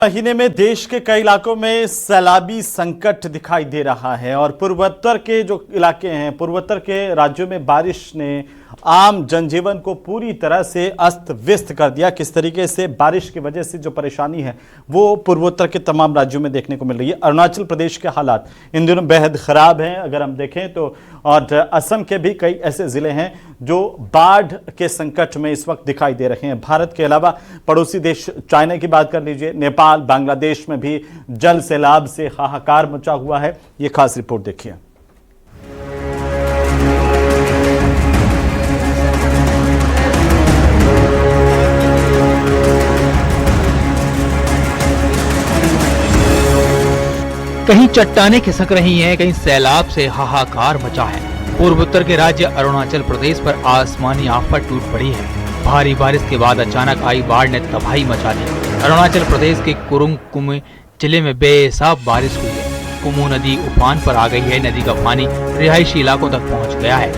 महीने में देश के कई इलाकों में सैलाबी संकट दिखाई दे रहा है और पूर्वोत्तर के जो इलाके हैं, पूर्वोत्तर के राज्यों में बारिश ने आम जनजीवन को पूरी तरह से अस्त व्यस्त कर दिया। किस तरीके से बारिश की वजह से जो परेशानी है वो पूर्वोत्तर के तमाम राज्यों में देखने को मिल रही है। अरुणाचल प्रदेश के हालात इन दिनों बेहद ख़राब हैं अगर हम देखें तो, और असम के भी कई ऐसे ज़िले हैं जो बाढ़ के संकट में इस वक्त दिखाई दे रहे हैं। भारत के अलावा पड़ोसी देश चाइना की बात कर लीजिए, नेपाल, बांग्लादेश में भी जल सैलाब से हाहाकार मचा हुआ है। ये खास रिपोर्ट देखिए। कहीं चट्टानें खिसक रही हैं, कहीं सैलाब से हाहाकार मचा है। पूर्वोत्तर के राज्य अरुणाचल प्रदेश पर आसमानी आफत टूट पड़ी है। भारी बारिश के बाद अचानक आई बाढ़ ने तबाही मचा दी। अरुणाचल प्रदेश के कुरुंग कुमे जिले में बेहिसाब बारिश हुई है। कुमू नदी उफान पर आ गई है। नदी का पानी रिहायशी इलाकों तक पहुंच गया है।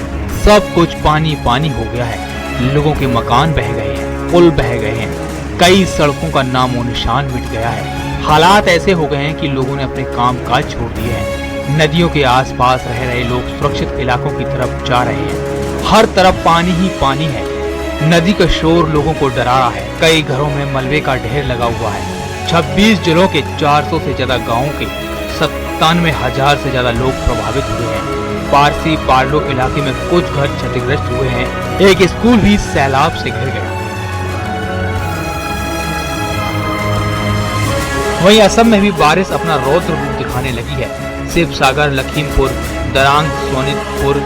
सब कुछ पानी पानी हो गया है। लोगों के मकान बह गए हैं, पुल बह गए हैं, कई सड़कों का नामो निशान मिट गया है। हालात ऐसे हो गए हैं कि लोगों ने अपने काम काज छोड़ दिए हैं। नदियों के आसपास रह रहे लोग सुरक्षित इलाकों की तरफ जा रहे हैं। हर तरफ पानी ही पानी है। नदी का शोर लोगों को डरा रहा है। कई घरों में मलबे का ढेर लगा हुआ है। 26 जिलों के 400 से ज्यादा गाँवों के 97,000 से ज्यादा लोग प्रभावित हुए हैं। पारसी पार्लो इलाके में कुछ घर क्षतिग्रस्त हुए हैं। एक स्कूल भी सैलाब से घिर गया। वहीं असम में भी बारिश अपना रौद्र रूप दिखाने लगी है। शिवसागर, लखीमपुर, दरांग, सोनितपुर,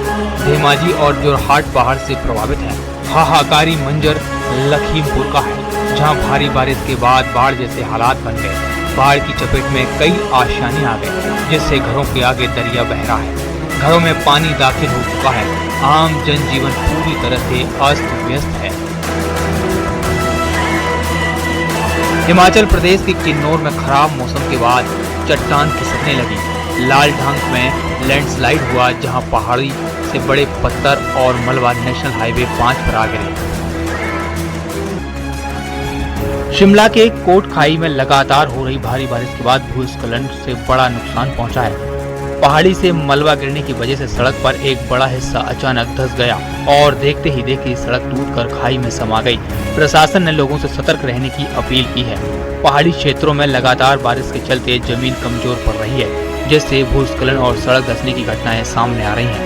धेमाजी और जोरहाट बाढ़ से प्रभावित है। हाहाकारी मंजर लखीमपुर का है, जहां भारी बारिश के बाद बाढ़ जैसे हालात बन गए। बाढ़ की चपेट में कई आशियाने आ गए, जिससे घरों के आगे दरिया बह रहा है। घरों में पानी दाखिल हो चुका है। आम जनजीवन पूरी तरह से अस्त व्यस्त है। हिमाचल प्रदेश के किन्नौर में खराब मौसम के बाद चट्टान खिसकने लगी। लालढांग में लैंडस्लाइड हुआ, जहां पहाड़ी से बड़े पत्थर और मलबा नेशनल हाईवे 5 पर आ गिरे। शिमला के कोट खाई में लगातार हो रही भारी बारिश के बाद भूस्खलन से बड़ा नुकसान पहुंचा है। पहाड़ी से मलबा गिरने की वजह से सड़क पर एक बड़ा हिस्सा अचानक धंस गया और देखते ही देखते सड़क टूटकर खाई में समा गई। प्रशासन ने लोगों से सतर्क रहने की अपील की है। पहाड़ी क्षेत्रों में लगातार बारिश के चलते जमीन कमजोर पड़ रही है, जिससे भूस्खलन और सड़क धंसने की घटनाएं सामने आ रही हैं।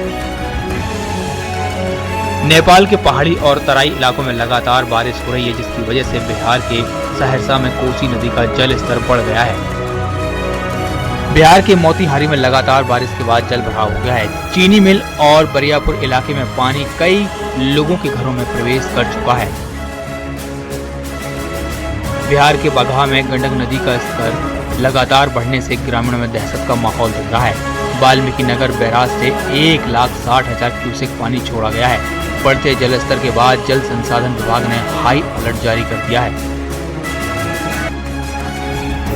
नेपाल के पहाड़ी और तराई इलाकों में लगातार बारिश हो रही है, जिसकी वजह से बिहार के सहरसा में कोसी नदी का जल स्तर बढ़ गया है। बिहार के मोतीहारी में लगातार बारिश के बाद जल भराव हो गया है। चीनी मिल और बरियापुर इलाके में पानी कई लोगों के घरों में प्रवेश कर चुका है। बिहार के बगहा में गंडक नदी का स्तर लगातार बढ़ने से ग्रामीणों में दहशत का माहौल दिख रहा है। वाल्मीकि नगर बैराज से 1,60,000 क्यूसेक पानी छोड़ा गया है। बढ़ते जलस्तर के बाद जल संसाधन विभाग ने हाई अलर्ट जारी कर दिया है।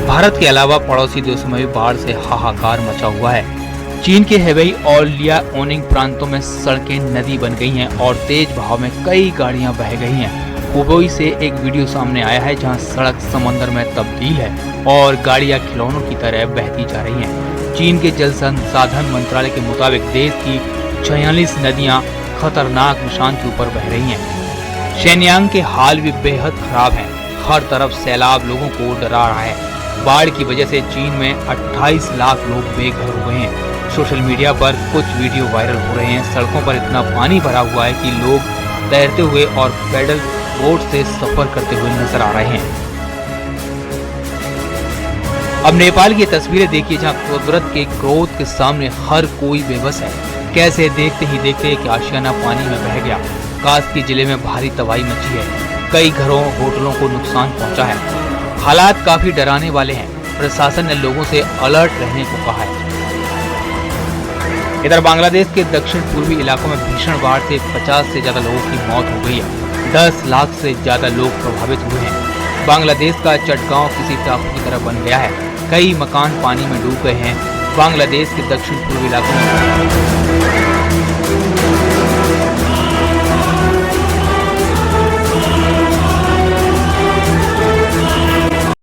भारत के अलावा पड़ोसी देशों में भी बाढ़ से हाहाकार मचा हुआ है। चीन के हेबेई और लियाओनिंग प्रांतों में सड़कें नदी बन गई हैं और तेज बहाव में कई गाड़ियां बह गई हैं। हुबेई से एक वीडियो सामने आया है, जहां सड़क समंदर में तब्दील है और गाड़ियां खिलौनों की तरह बहती जा रही हैं। चीन के जल संसाधन मंत्रालय के मुताबिक देश की 46 नदियां खतरनाक निशान के ऊपर बह रही हैं। शेनयांग के हाल भी बेहद खराब हैं। हर तरफ सैलाब लोगों को डरा रहा है। बाढ़ की वजह से चीन में 28 लाख लोग बेघर हो गए हैं। सोशल मीडिया पर कुछ वीडियो वायरल हो रहे हैं। सड़कों पर इतना पानी भरा हुआ है कि लोग तैरते हुए और पैडल बोट से सफर करते हुए नजर आ रहे हैं। अब नेपाल की तस्वीरें देखिए, जहां कुदरत के क्रोध के सामने हर कोई बेबस है। कैसे देखते ही देखते एक आशियाना पानी में बह गया। कास्की जिले में भारी तबाही मची है। कई घरों, होटलों को नुकसान पहुंचा है। हालात काफी डराने वाले हैं। प्रशासन ने लोगों से अलर्ट रहने को कहा है। इधर बांग्लादेश के दक्षिण पूर्वी इलाकों में भीषण बाढ़ से 50 से ज्यादा लोगों की मौत हो गई है। 10 लाख से ज्यादा लोग प्रभावित हुए हैं। बांग्लादेश का चटगांव किसी टापू की तरह बन गया है। कई मकान पानी में डूब गए हैं। बांग्लादेश के दक्षिण पूर्वी इलाकों में